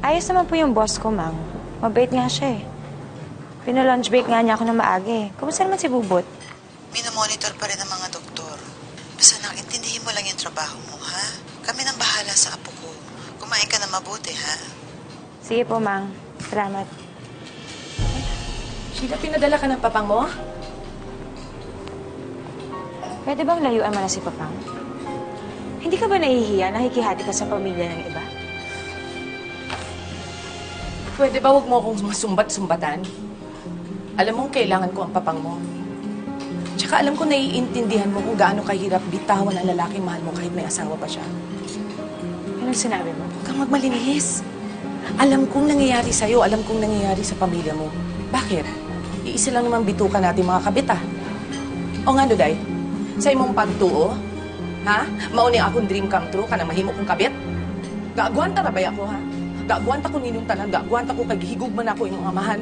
Ayos naman po yung boss ko, Mang. Mabait nga siya eh. Pina-lunch break nga niya ako na maaga eh. Kumusta naman si Bubot? Minomonitor pa rin ng mga doktor. Basta intindihin mo lang yung trabaho mo, ha? Kami nang bahala sa apo ko. Kumain ka na mabuti, ha? Sige po, Mang. Salamat. Sheila, pinadala ka ng papang mo? Pwede bang layuan mo na si Papang? Hindi ka ba nahihiya? Nakikihati ka sa pamilya ng iba? Pwede ba huwag mo akong masumbat-sumbatan? Alam mong kailangan ko ang papang mo. Tsaka alam ko naiintindihan mo kung gaano kahirap bitawan ang lalaking mahal mo kahit may asawa pa siya. Anong sinabi mo? Huwag kang magmalinis. Alam kong nangyayari sa'yo, alam kong nangyayari sa pamilya mo. Bakit? Iisa lang naman bituka natin mga kabit, ah. O nga, Duday, sa imong pagtuo, ha? Mauni akong dream come true ka na mahimo kong kabit? Gaagwanta na ba ako, ha? Gaagwanta ko ninyong tanan, gaagwanta ko kay gihigugman ako inyong amahan.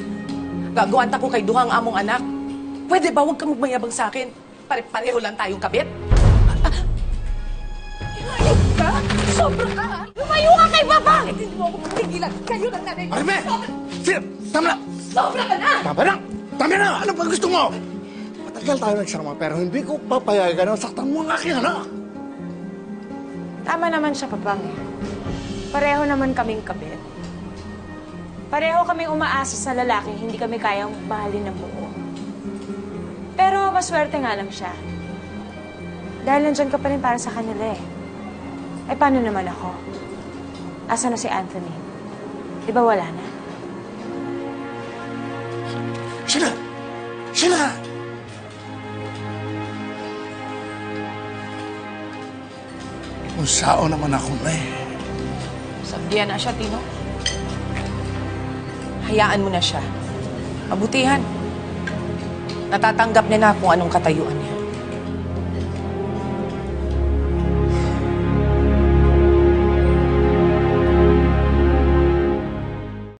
Gaagwanta ko kay duhang among anak. Pwede ba huwag kang magmayabang sa akin? Pare-pareho lang tayong kabit? Lumayo ka? Sobra ka, ha? Lumayo ka kay Papa! Hindi mo ako mapigilan. Kayo lang nanay ko. Marime! Sir! Tama na! Sobra ka na! Tama na! Tama na! Ano ba gusto mo? Matagal tayo nagsama pero hindi ko papayagan na saktan mo ang aking anak. Tama naman siya, Papang eh. Pareho naman kaming kabit. Pareho kaming umaasa sa lalaki, hindi kami kayang mahalin ng buo. Pero maswerte nga lang siya. Dahil nandyan ka pa rin para sa kanila eh. Ay, paano naman ako? Asa na si Anthony? Di ba wala na? Sheila! Sheila! Kung sao naman ako na eh. Sabihan na siya, Tino. Hayaan mo na siya. Mabutihan. Natatanggap niya na kung anong katayuan niya.